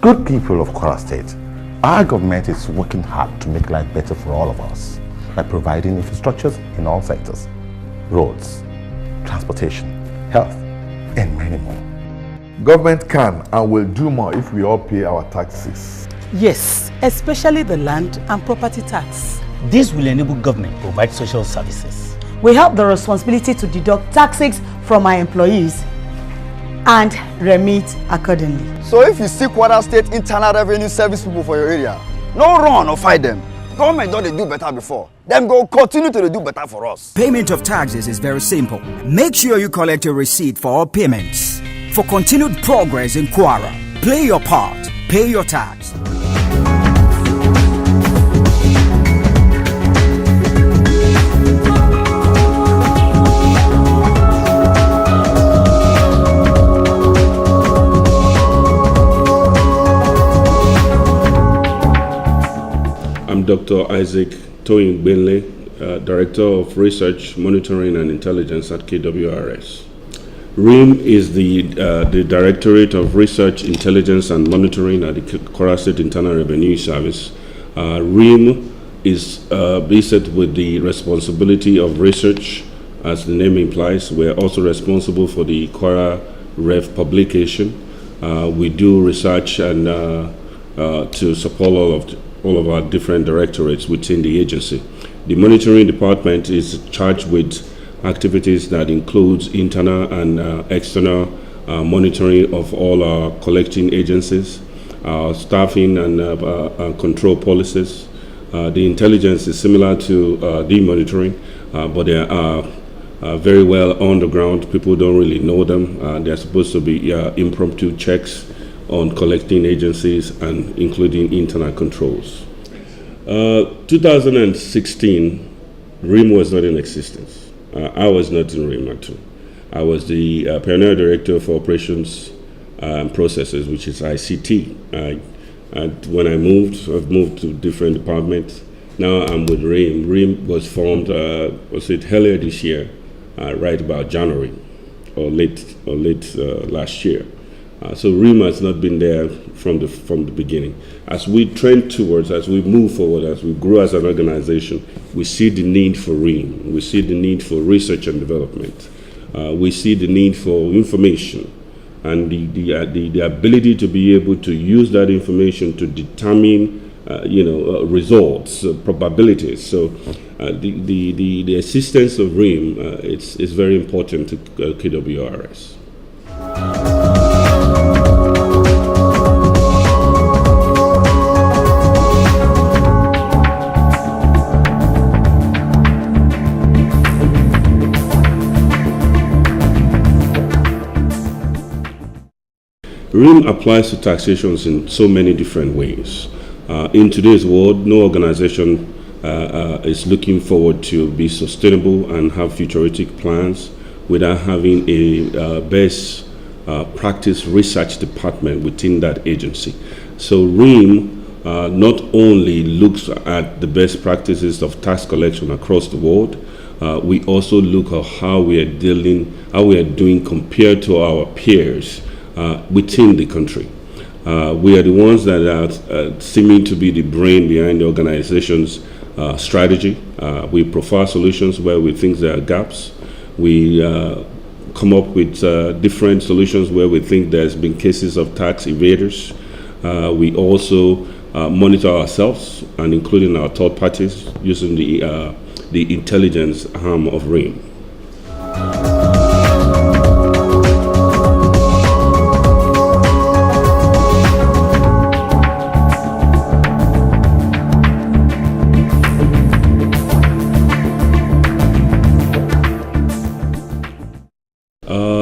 Good people of Kwara State, our government is working hard to make life better for all of us by providing infrastructures in all sectors, roads, transportation, health, and many more. Government can and will do more if we all pay our taxes. Yes, especially the land and property tax. This will enable government to provide social services. We have the responsibility to deduct taxes from our employees and remit accordingly. So if you see Kwara State Internal Revenue Service people for your area, no run or fight them. Government don't do better before. Them go continue to do better for us. Payment of taxes is very simple. Make sure you collect a receipt for all payments. For continued progress in Kwara, play your part, pay your tax. I'm Dr. Isaac Toyin Benle, Director of Research, Monitoring and Intelligence at KWRS. RIM is the Directorate of Research, Intelligence and Monitoring at the Kwara State Internal Revenue Service. RIM is based with the responsibility of research, as the name implies. We're also responsible for the Kwara Rev publication. We do research and to support all of our different directorates within the agency. The monitoring department is charged with activities that includes internal and external monitoring of all our collecting agencies, our staffing and control policies. The intelligence is similar to the monitoring, but they are very well on the ground. People don't really know them. They're supposed to be impromptu checks on collecting agencies and including internal controls. 2016, RIM was not in existence. I was not in RIM at all. I was the Pioneer Director for Operations and Processes, which is ICT. And when I've moved to different departments. Now I'm with RIM. RIM was formed, earlier this year, right about January or late last year. So RIM has not been there from the beginning. As we trend towards, as we move forward, as we grow as an organization, we see the need for RIM. We see the need for research and development. We see the need for information and the ability to be able to use that information to determine results, probabilities. So the assistance of RIM is very important to KWRS. RIM applies to taxations in so many different ways. In today's world, no organization is looking forward to be sustainable and have futuristic plans without having a best practice research department within that agency. So RIM not only looks at the best practices of tax collection across the world, we also look at how we are doing compared to our peers within the country. We are the ones that are seeming to be the brain behind the organization's strategy. We profile solutions where we think there are gaps. We come up with different solutions where we think there's been cases of tax evaders. We also monitor ourselves and including our third parties using the intelligence arm of RIM.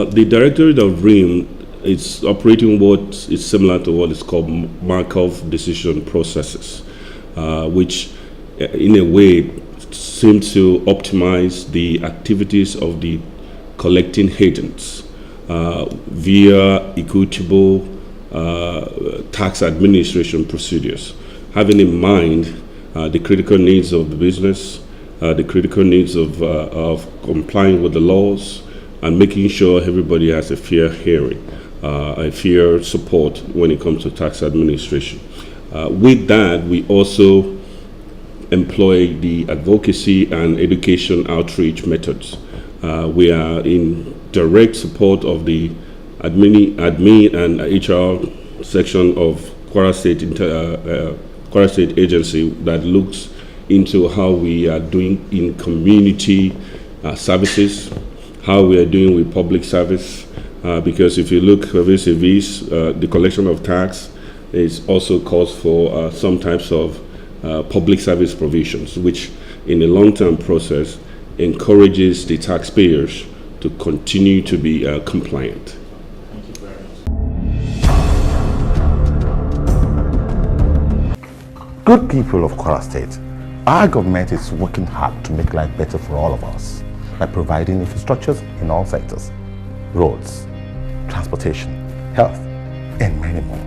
The Directorate of RIM is operating what is similar to what is called Markov decision processes, which in a way seem to optimize the activities of the collecting agents via equitable tax administration procedures, having in mind the critical needs of the business, the critical needs of complying with the laws, and making sure everybody has a fair hearing. a fair support when it comes to tax administration. With that, we also employ the advocacy and education outreach methods. We are in direct support of the admin and HR section of Kwara State Agency that looks into how we are doing in community services, how we are doing with public service, because if you look vis-a-vis the collection of tax, it also calls for some types of public service provisions, which in a long-term process encourages the taxpayers to continue to be compliant. Good people of Kwara State, our government is working hard to make life better for all of us by providing infrastructures in all sectors, roads, transportation, health, and many more.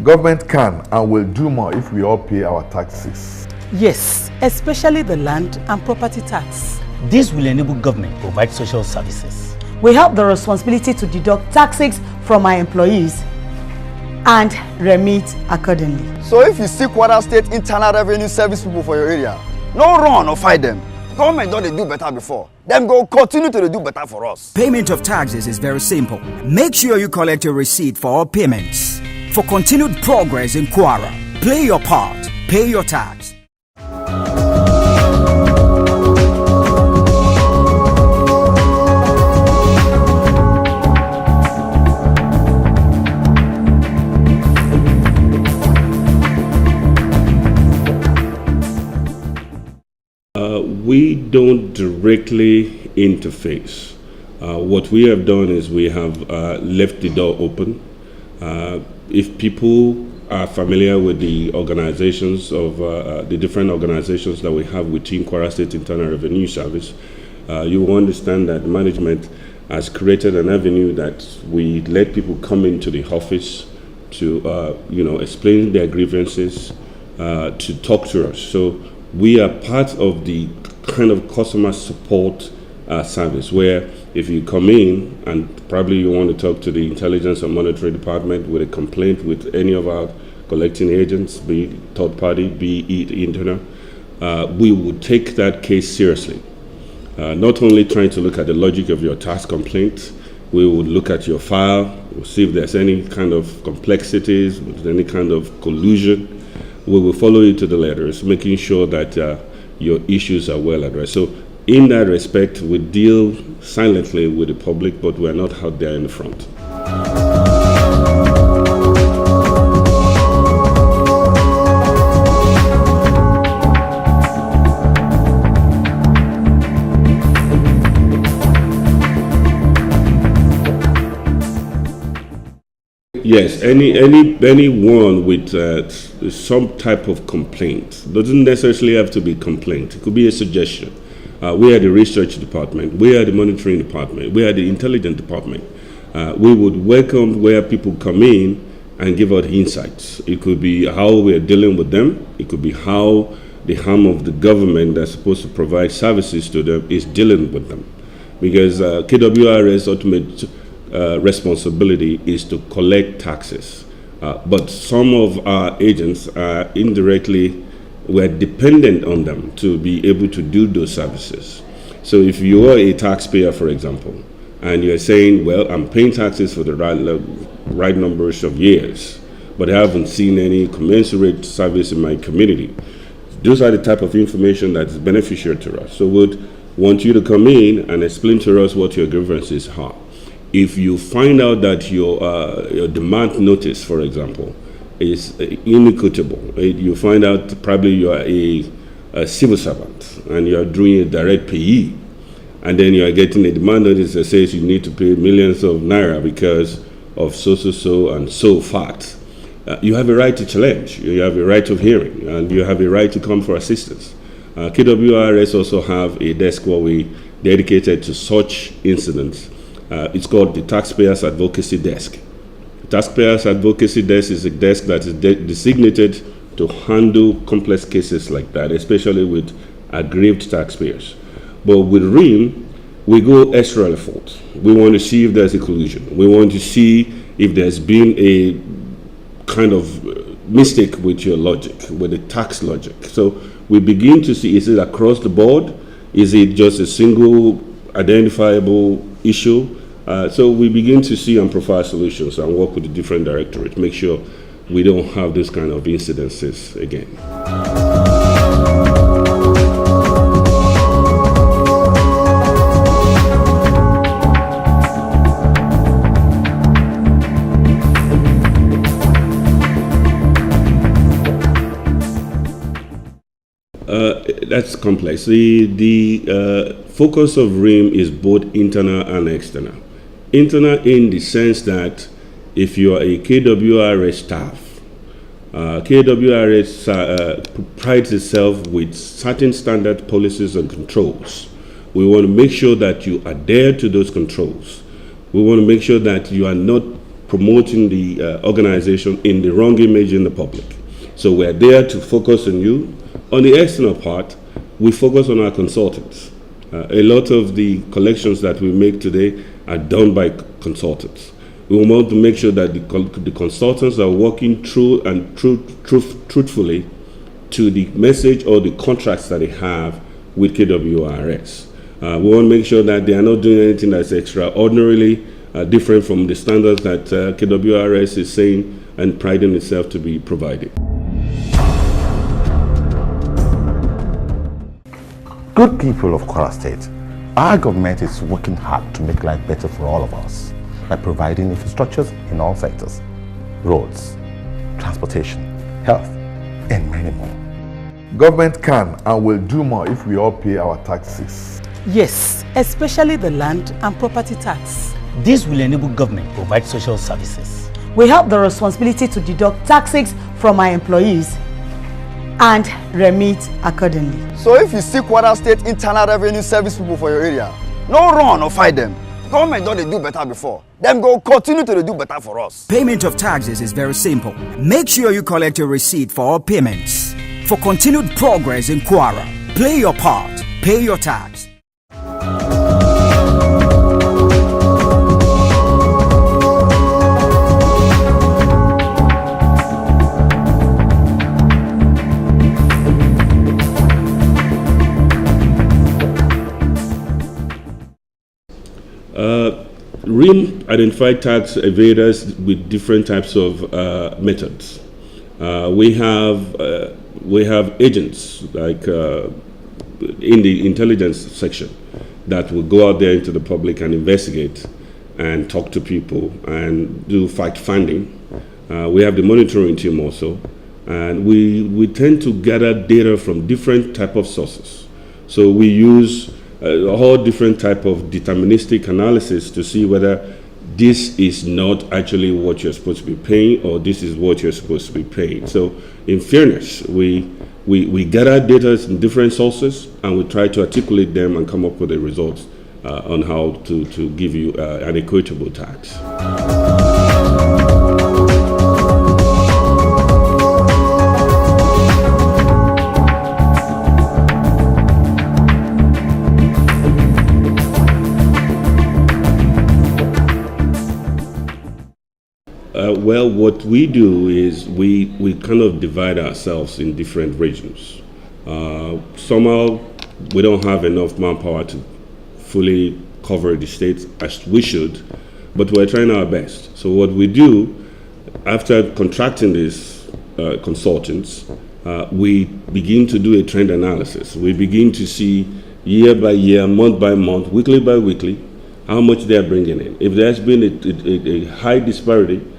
Government can and will do more if we all pay our taxes. Yes, especially the land and property tax. This will enable government to provide social services. We have the responsibility to deduct taxes from our employees and remit accordingly. So if you see Kwara State Internal Revenue Service people for your area, no run or fight them. Government don't they do better before. Them go continue to do better for us. Payment of taxes is very simple. Make sure you collect a receipt for all payments. For continued progress in Kwara, play your part, pay your tax. We don't directly interface. What we have done is we have left the door open. If people are familiar with the organizations of the different organizations that we have within Kwara State Internal Revenue Service, you will understand that management has created an avenue that we let people come into the office to explain their grievances, to talk to us. So we are part of the kind of customer support service where if you come in and probably you want to talk to the Intelligence and Monitoring Department with a complaint with any of our collecting agents, be it third party, be it internal, we would take that case seriously. Not only trying to look at the logic of your tax complaint, we would look at your file, we'll see if there's any kind of complexities, any kind of collusion. We will follow you to the letters, making sure that your issues are well addressed. So in that respect, we deal silently with the public, but we're not out there in the front. Yes, anyone with some type of complaint doesn't necessarily have to be complaint. It could be a suggestion. We are the research department. We are the monitoring department. We are the intelligence department. We would welcome where people come in and give out insights. It could be how we are dealing with them. It could be how the arm of the government that's supposed to provide services to them is dealing with them. Because KWR's ultimate responsibility is to collect taxes. But some of our agents are indirectly, we're dependent on them to be able to do those services. So if you are a taxpayer, for example, and you're saying, well, I'm paying taxes for the right numbers of years, but I haven't seen any commensurate service in my community, those are the type of information that's beneficial to us. So we'd want you to come in and explain to us what your grievances are. If you find out that your demand notice, for example, is inequitable, you find out probably you are a civil servant and you are doing a direct payee, and then you are getting a demand notice that says you need to pay millions of naira because of so and so fact, you have a right to challenge, you have a right of hearing, and you have a right to come for assistance. KWRS also have a desk where we dedicated to such incidents. It's called the Taxpayers Advocacy Desk. The Taxpayers Advocacy Desk is a desk that is designated to handle complex cases like that, especially with aggrieved taxpayers. But with RIM, we go extra effort. We want to see if there's a collusion. We want to see if there's been a kind of mistake with your logic, with the tax logic. So we begin to see, is it across the board? Is it just a single identifiable issue? So we begin to see and profile solutions and work with the different directorates, make sure we don't have this kind of incidences again. That's complex. The focus of RIM is both internal and external. Internal in the sense that if you are a KWRS staff, KWRS prides itself with certain standard policies and controls. We want to make sure that you adhere to those controls. We want to make sure that you are not promoting the organization in the wrong image in the public. So we're there to focus on you. On the external part, we focus on our consultants. A lot of the collections that we make today are done by consultants. We want to make sure that the consultants are working true and truthfully to the message or the contracts that they have with KWRS. We want to make sure that they are not doing anything that's extraordinarily different from the standards that KWRS is saying and priding itself to be providing. Good people of Kwara State, our government is working hard to make life better for all of us by providing infrastructures in all sectors, roads, transportation, health, and many more. Government can and will do more if we all pay our taxes. Yes, especially the land and property tax. This will enable government to provide social services. We have the responsibility to deduct taxes from our employees and remit accordingly. So if you see Kwara State Internal Revenue Service people for your area, no run or fight them. Government don't they do better before. Them go continue to do better for us. Payment of taxes is very simple. Make sure you collect a receipt for all payments. For continued progress in Kwara, play your part, pay your tax. RIM identified tax evaders with different types of methods. We have agents like in the intelligence section that will go out there into the public and investigate and talk to people and do fact-finding. We have the monitoring team also, and we tend to gather data from different type of sources. So we use a whole different type of deterministic analysis to see whether this is not actually what you're supposed to be paying or this is what you're supposed to be paying. So in fairness, we gather data from different sources and we try to articulate them and come up with the results on how to give you an equitable tax. Well, what we do is we kind of divide ourselves in different regions. Somehow we don't have enough manpower to fully cover the state as we should, but we're trying our best. So what we do, after contracting these consultants, we begin to do a trend analysis. We begin to see year by year, month by month, weekly by weekly, how much they're bringing in. If there's been a high disparity,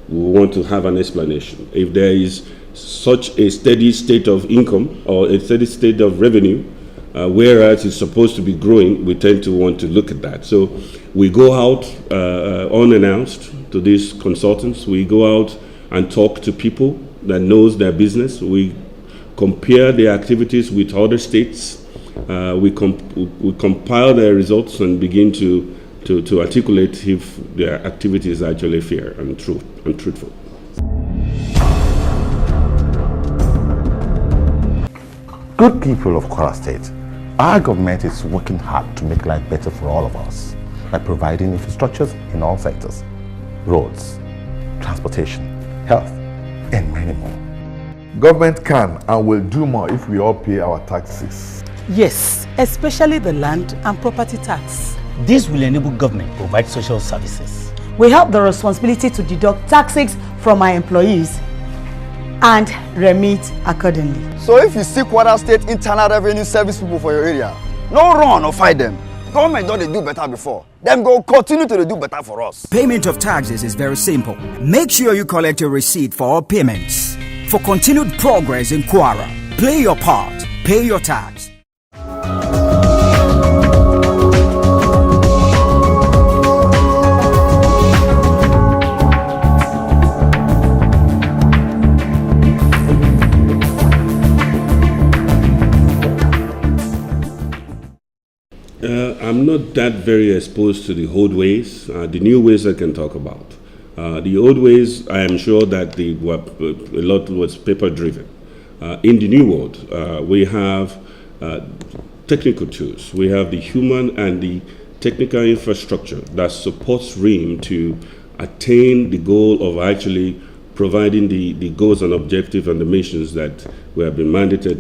we want to have an explanation. If there is such a steady state of income or a steady state of revenue, whereas it's supposed to be growing, we tend to want to look at that. So we go out unannounced to these consultants. We go out and talk to people that knows their business. We compare their activities with other states. We compile their results and begin to articulate if their activity is actually fair and true and truthful. Good people of Kwara State, our government is working hard to make life better for all of us by providing infrastructures in all sectors, roads, transportation, health, and many more. Government can and will do more if we all pay our taxes. Yes, especially the land and property tax. This will enable government to provide social services. We have the responsibility to deduct taxes from our employees and remit accordingly. So if you see Kwara State Internal Revenue Service people for your area, no run or fight them. Government don't they do better before. Them go continue to do better for us. Payment of taxes is very simple. Make sure you collect a receipt for all payments. For continued progress in Kwara, play your part, pay your tax. I'm not that very exposed to the old ways. The new ways I can talk about. The old ways, I am sure that a lot was paper-driven. In the new world, we have technical tools. We have the human and the technical infrastructure that supports RIM to attain the goal of actually providing the goals and objectives and the missions that we have been mandated